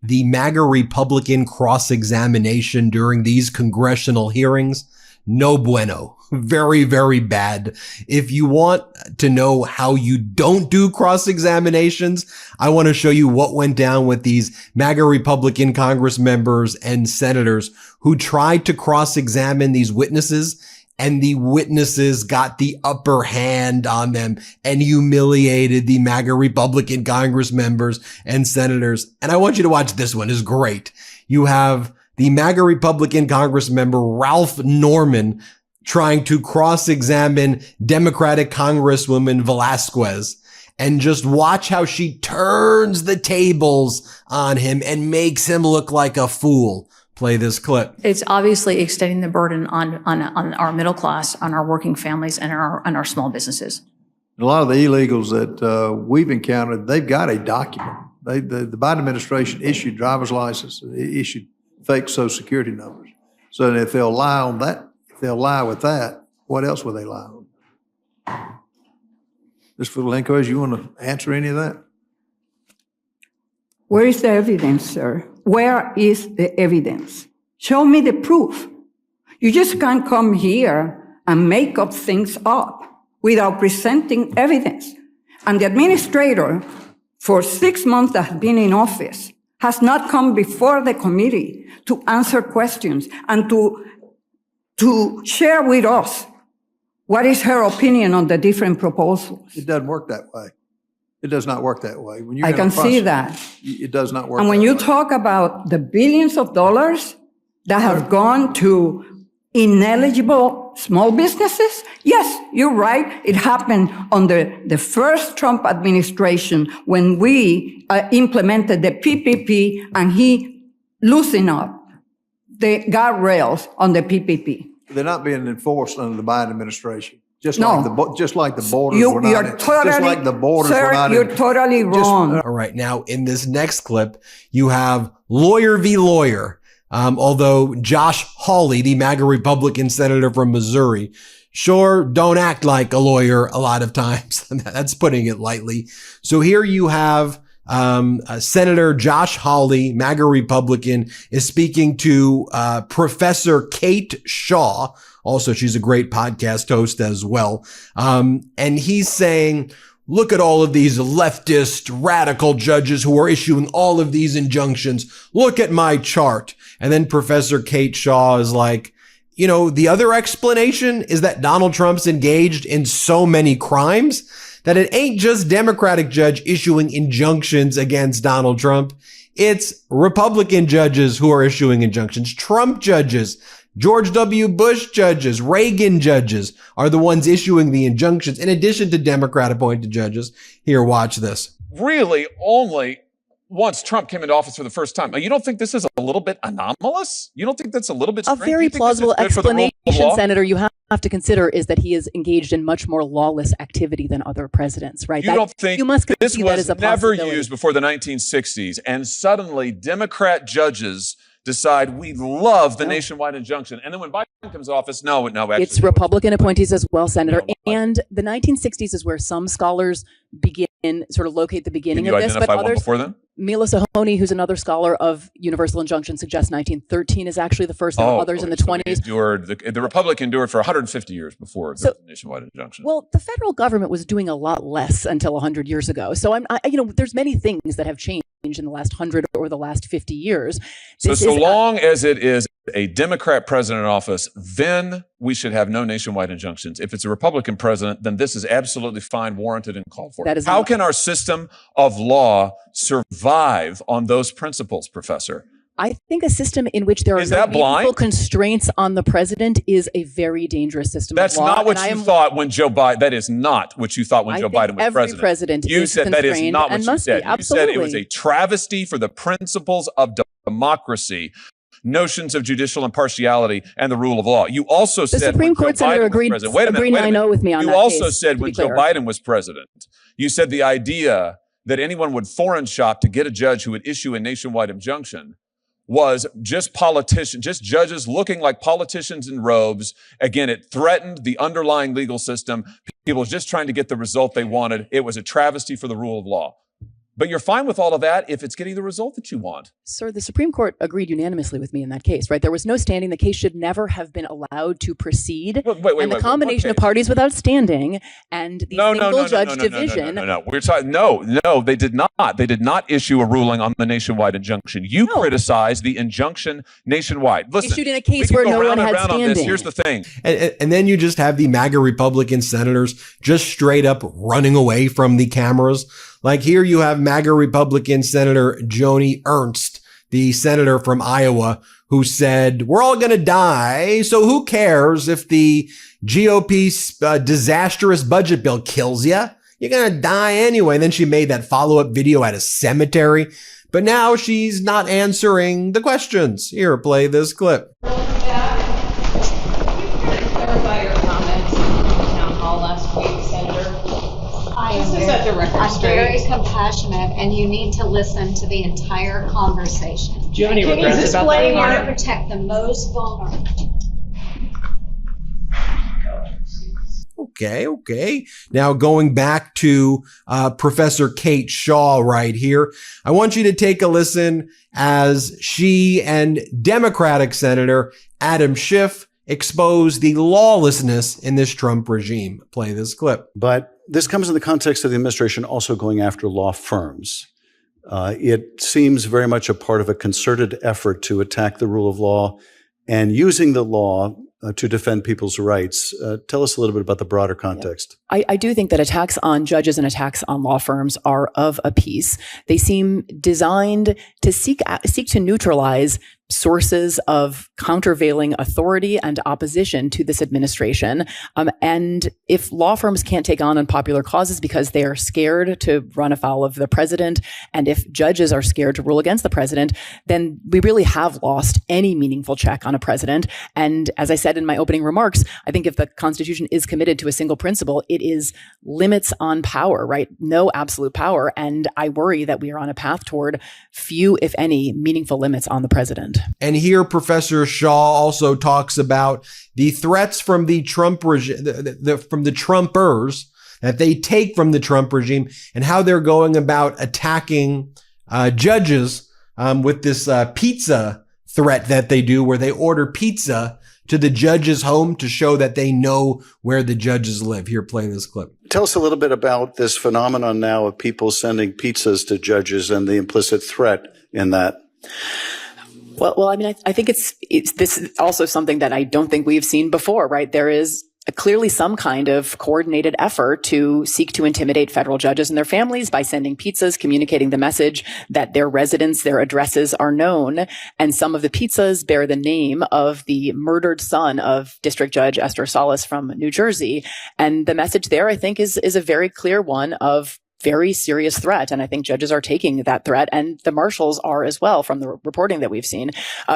the MAGA Republican cross-examination during these congressional hearings, no bueno. Very, very bad. If you want to know how you don't do cross-examinations, I want to show you what went down with these MAGA Republican Congress members and senators who tried to cross-examine these witnesses, and the witnesses got the upper hand on them and humiliated the MAGA Republican Congress members and senators. And I want you to watch this one. It's great. You have the MAGA Republican Congress member Ralph Norman trying to cross-examine Democratic Congresswoman Velasquez, and just watch how she turns the tables on him and makes him look like a fool. Play this clip. It's obviously extending the burden on our middle class, on our working families, and on our small businesses. A lot of the illegals that we've encountered, they've got a document. The Biden administration issued driver's license, issued fake Social Security numbers. So if they'll lie on that, if they'll lie with that, what else will they lie on? Mr. Valencois, you want to answer any of that? Where is the evidence, sir? Where is the evidence? Show me the proof. You just can't come here and make up things up without presenting evidence. And the administrator, for 6 months that has been in office, has not come before the committee to answer questions and to share with us what is her opinion on the different proposals. It doesn't work that way. It does not work that way. When you're I can see that. It does not work. And when that you way. talk about the billions of dollars that have gone to ineligible small businesses, yes, you're right. It happened under the first Trump administration when we implemented the PPP, and he loosened up the guardrails on the PPP. They're not being enforced under the Biden administration. Just No. like the borders You're were not. totally, Just like the borders were sir, not. you're totally wrong. All right. Now, in this next clip, you have lawyer v. lawyer. Although Josh Hawley, the MAGA Republican senator from Missouri, sure don't act like a lawyer a lot of times. That's putting it lightly. So here you have Senator Josh Hawley, MAGA Republican, is speaking to Professor Kate Shaw. Also, she's a great podcast host as well. And he's saying, look at all of these leftist radical judges who are issuing all of these injunctions. Look at my chart. And then Professor Kate Shaw is like, you know, the other explanation is that Donald Trump's engaged in so many crimes that it ain't just Democratic judge issuing injunctions against Donald Trump. It's Republican judges who are issuing injunctions. Trump judges, George W. Bush judges, Reagan judges are the ones issuing the injunctions, in addition to Democrat appointed judges. Here, watch this. Really only once Trump came into office for the first time. You don't think this is a little bit anomalous? You don't think that's a little bit strange? A very plausible explanation, Senator, you have to consider is that he is engaged in much more lawless activity than other presidents, right? You don't think you must this that as was a never possibility. used before the 1960s, and suddenly Democrat judges decide we love the nationwide injunction, and then when Biden comes to office, no, actually, it's Republican appointees as well, Senator. And the 1960s is where some scholars sort of locate the beginning of this, but others. Before then? Mila Sohoni, who's another scholar of universal injunction, suggests 1913 is actually the first, and others in the 20s. The Republic endured for 150 years before the nationwide injunction. Well, the federal government was doing a lot less until 100 years ago. So there's many things that have changed in the last 100 or the last 50 years. So long as it is a Democrat president in office, then we should have no nationwide injunctions. If it's a Republican president, then this is absolutely fine, warranted, and called for. How can our system of law survive on those principles, Professor? I think a system in which there are no meaningful constraints on the president is a very dangerous system That's of law. not what you thought when Joe Biden. That is not what you thought when Joe Biden was every president You is said that is constrained not what and you must said. be. You said it was Absolutely. a travesty for the principles of democracy, notions of judicial impartiality, and the rule of law. You also said the Supreme Court senator agreed 9-0 with me on that You also case, said when Joe Biden was president, you said the idea that anyone would foreign shop to get a judge who would issue a nationwide injunction was just judges looking like politicians in robes. Again, it threatened the underlying legal system. People just trying to get the result they wanted. It was a travesty for the rule of law. But you're fine with all of that if it's getting the result that you want. Sir, the Supreme Court agreed unanimously with me in that case, right? There was no standing. The case should never have been allowed to proceed. And the combination of parties without standing and the single judge division. No. We're talking. No, they did not. They did not issue a ruling on the nationwide injunction. You criticized the injunction nationwide. Listen, issued in a case where no one had standing. Here's the thing. And then you just have the MAGA Republican senators just straight up running away from the cameras. Like here you have MAGA Republican Senator Joni Ernst, the senator from Iowa, who said, we're all going to die. So who cares if the GOP's disastrous budget bill kills you? You're going to die anyway. And then she made that follow-up video at a cemetery. But now she's not answering the questions. Here, play this clip. I'm very compassionate, and you need to listen to the entire conversation. Do you have any regrets about that? We want to protect the most vulnerable. Okay. Now going back to Professor Kate Shaw right here, I want you to take a listen as she and Democratic Senator Adam Schiff expose the lawlessness in this Trump regime. Play this clip. But this comes in the context of the administration also going after law firms. It seems very much a part of a concerted effort to attack the rule of law and using the law to defend people's rights. Tell us a little bit about the broader context. I do think that attacks on judges and attacks on law firms are of a piece. They seem designed to seek to neutralize sources of countervailing authority and opposition to this administration. And if law firms can't take on unpopular causes because they are scared to run afoul of the president, and if judges are scared to rule against the president, then we really have lost any meaningful check on a president. And as I said in my opening remarks, I think if the Constitution is committed to a single principle, it is limits on power, right? No absolute power. And I worry that we are on a path toward few, if any, meaningful limits on the president. And here, Professor Shaw also talks about the threats from the Trump regime, from the Trumpers that they take from the Trump regime, and how they're going about attacking judges with this pizza threat that they do, where they order pizza to the judge's home to show that they know where the judges live. Here, play this clip. Tell us a little bit about this phenomenon now of people sending pizzas to judges and the implicit threat in that. Well, I mean, I think this is also something that I don't think we've seen before, right? There is clearly some kind of coordinated effort to seek to intimidate federal judges and their families by sending pizzas, communicating the message that their residence, their addresses are known. And some of the pizzas bear the name of the murdered son of District Judge Esther Salas from New Jersey. And the message there, I think, is a very clear one of very serious threat. And I think judges are taking that threat, and the marshals are as well, from the reporting that we've seen,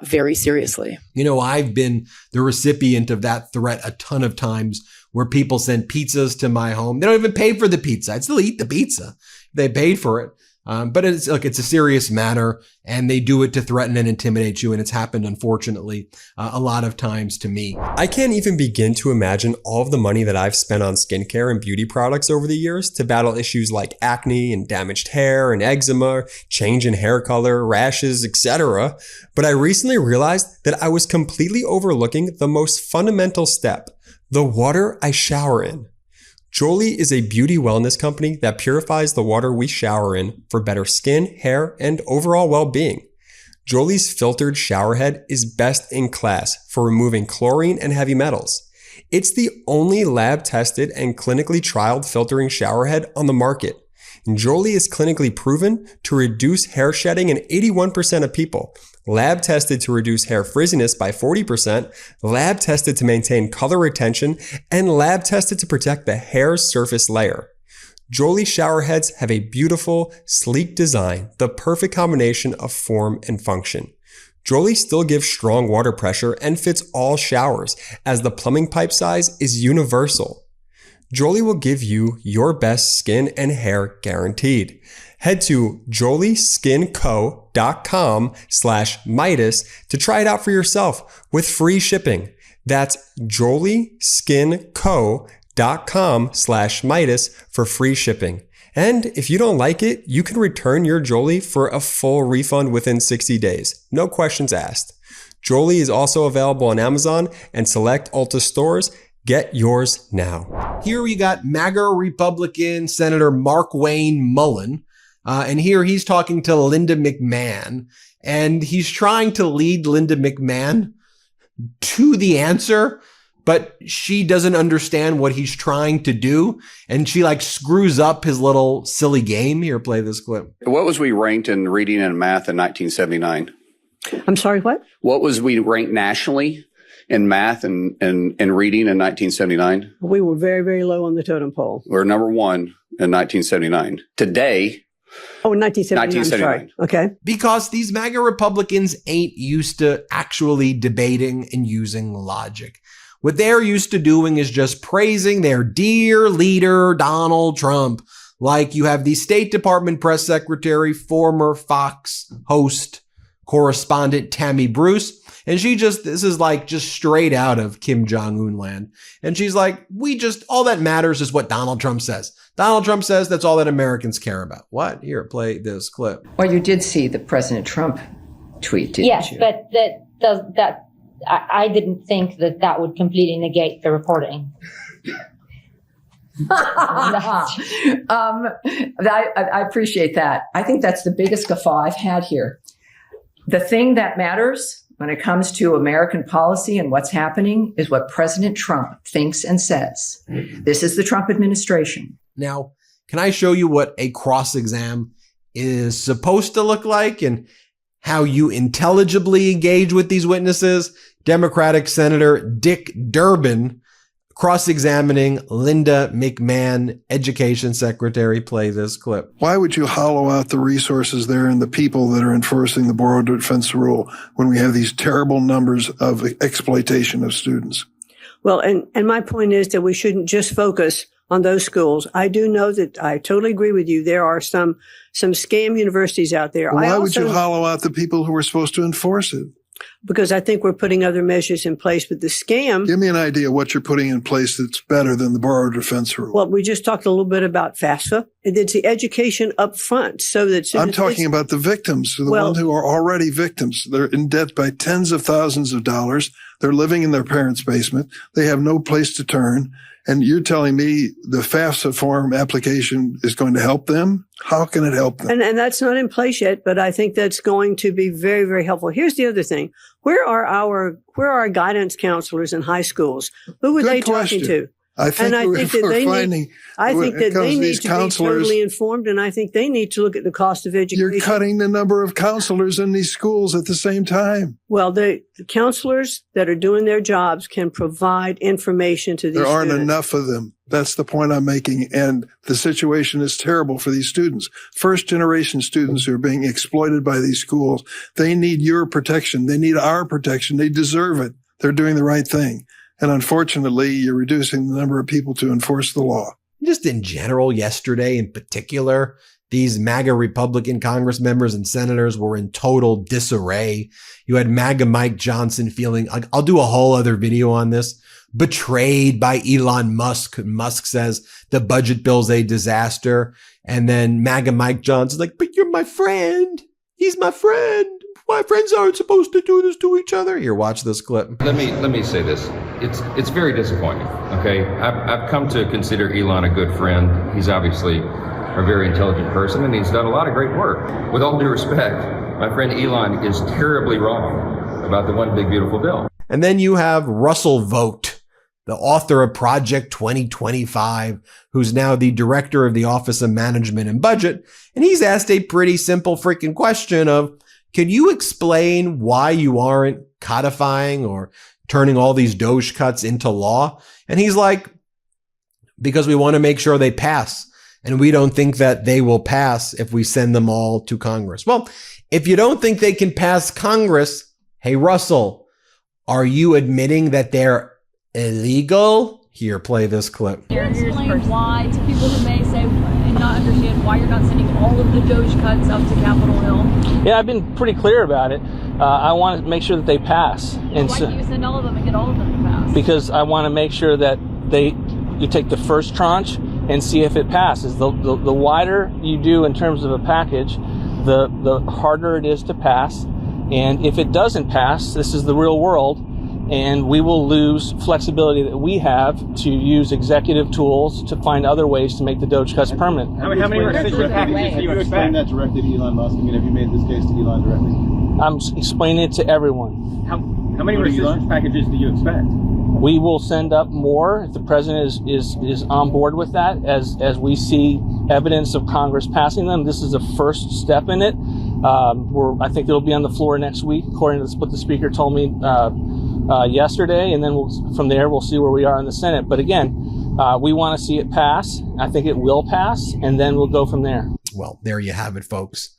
very seriously. You know, I've been the recipient of that threat a ton of times, where people send pizzas to my home. They don't even pay for the pizza. I'd still eat the pizza. They paid for it. But it's a serious matter, and they do it to threaten and intimidate you. And it's happened, unfortunately, a lot of times to me. I can't even begin to imagine all of the money that I've spent on skincare and beauty products over the years to battle issues like acne and damaged hair and eczema, change in hair color, rashes, etc. But I recently realized that I was completely overlooking the most fundamental step: the water I shower in. Jolie is a beauty wellness company that purifies the water we shower in for better skin, hair, and overall well-being. Jolie's filtered showerhead is best in class for removing chlorine and heavy metals. It's the only lab-tested and clinically trialed filtering showerhead on the market. Jolie is clinically proven to reduce hair shedding in 81% of people, lab tested to reduce hair frizziness by 40%, lab tested to maintain color retention, and lab tested to protect the hair's surface layer. Jolie showerheads have a beautiful, sleek design, the perfect combination of form and function. Jolie still gives strong water pressure and fits all showers, as the plumbing pipe size is universal. Jolie will give you your best skin and hair guaranteed. Head to jolieskinco.com/Meidas to try it out for yourself with free shipping. That's jolieskinco.com/Meidas for free shipping. And if you don't like it, you can return your Jolie for a full refund within 60 days. No questions asked. Jolie is also available on Amazon and select Ulta stores. Get yours now. Here we got MAGA Republican Senator Mark Wayne Mullen. And here he's talking to Linda McMahon. And he's trying to lead Linda McMahon to the answer, but she doesn't understand what he's trying to do. And she like screws up his little silly game. Here, play this clip. What was we ranked in reading and math in 1979? I'm sorry, what? What was we ranked nationally in math and reading in 1979? We were very, very low on the totem pole. We're number one in 1979. Today, oh, 1979. Okay. Because these MAGA Republicans ain't used to actually debating and using logic. What they're used to doing is just praising their dear leader, Donald Trump. Like you have the State Department press secretary, former Fox host, correspondent Tammy Bruce. And this is like just straight out of Kim Jong-un land. And she's like, all that matters is what Donald Trump says. Donald Trump says that's all that Americans care about. What? Here, play this clip. Well, you did see the President Trump tweet, didn't you? Yes, but I didn't think that would completely negate the reporting. I appreciate that. I think that's the biggest guffaw I've had here. The thing that matters when it comes to American policy and what's happening is what President Trump thinks and says. This is the Trump administration. Now, can I show you what a cross-exam is supposed to look like and how you intelligibly engage with these witnesses? Democratic Senator Dick Durbin cross-examining Linda McMahon, Education Secretary. Play this clip. Why would you hollow out the resources there and the people that are enforcing the Bureau of Defense rule when we have these terrible numbers of exploitation of students? Well, and my point is that we shouldn't just focus on those schools. I do know that I totally agree with you. There are some scam universities out there. Well, why would you hollow out the people who are supposed to enforce it? Because I think we're putting other measures in place with the scam. Give me an idea what you're putting in place that's better than the Bureau of Defense rule. Well, we just talked a little bit about FAFSA. It's the education up front so that I'm talking about the victims, the ones who are already victims. They're in debt by tens of thousands of dollars. They're living in their parents' basement. They have no place to turn. And you're telling me the FAFSA form application is going to help them? How can it help them? And that's not in place yet, but I think that's going to be very, very helpful. Here's the other thing. Where are our guidance counselors in high schools? Who are they talking to? I think that they need to be totally informed, and I think they need to look at the cost of education. You're cutting the number of counselors in these schools at the same time. Well, the counselors that are doing their jobs can provide information to these students. There aren't enough of them. That's the point I'm making. And the situation is terrible for these students. First generation students who are being exploited by these schools. They need your protection. They need our protection. They deserve it. They're doing the right thing. And unfortunately, you're reducing the number of people to enforce the law. Just in general, yesterday in particular, these MAGA Republican Congress members and senators were in total disarray. You had MAGA Mike Johnson feeling, I'll do a whole other video on this, betrayed by Elon Musk. Musk says the budget bill's a disaster. And then MAGA Mike Johnson like, but you're my friend. He's my friend. Why friends aren't supposed to do this to each other? Here, watch this clip. Let me say this. It's very disappointing. Okay, I've come to consider Elon a good friend. He's obviously a very intelligent person, and he's done a lot of great work. With all due respect, my friend Elon is terribly wrong about the one big beautiful bill. And then you have Russell Vogt, the author of Project 2025, who's now the director of the Office of Management and Budget, and he's asked a pretty simple freaking question of, can you explain why you aren't codifying or turning all these Doge cuts into law? And he's like, because we want to make sure they pass. And we don't think that they will pass if we send them all to Congress. Well, if you don't think they can pass Congress, hey, Russell, are you admitting that they're illegal? Here, play this clip. Explain why to people who may say and not understand why you're not sending all of the Doge cuts up to Capitol Hill. Yeah, I've been pretty clear about it. I want to make sure that they pass. And why can't you send all of them and get all of them to pass? Because I want to make sure that you take the first tranche and see if it passes. The wider you do in terms of a package, the harder it is to pass. And if it doesn't pass, this is the real world, and we will lose flexibility that we have to use executive tools to find other ways to make the DOGE cuts permanent. How many restrictions packages do you explain that directly to Elon Musk? I mean, have you made this case to Elon directly? I'm explaining it to everyone. How many restrictions packages do you expect? We will send up more if the president is on board with that, as we see evidence of Congress passing them. This is a first step in it. I think it'll be on the floor next week, according to what the speaker told me yesterday, and then from there we'll see where we are in the Senate. But again, we want to see it pass. I think it will pass, and then we'll go from there. Well, there you have it, folks.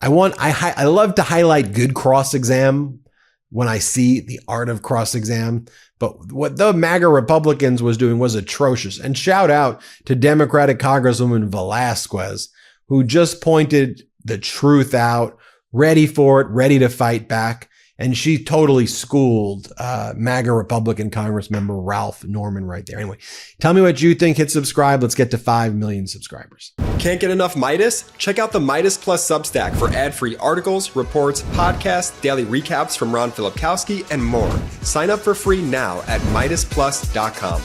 I love to highlight good cross-exam when I see the art of cross-exam. But what the MAGA Republicans was doing was atrocious. And shout out to Democratic Congresswoman Velasquez, who just pointed the truth out, ready for it, ready to fight back. And she totally schooled MAGA Republican Congressmember Ralph Norman right there. Anyway, tell me what you think. Hit subscribe. Let's get to 5 million subscribers. Can't get enough Meidas? Check out the Meidas Plus Substack for ad-free articles, reports, podcasts, daily recaps from Ron Filipkowski, and more. Sign up for free now at MeidasPlus.com.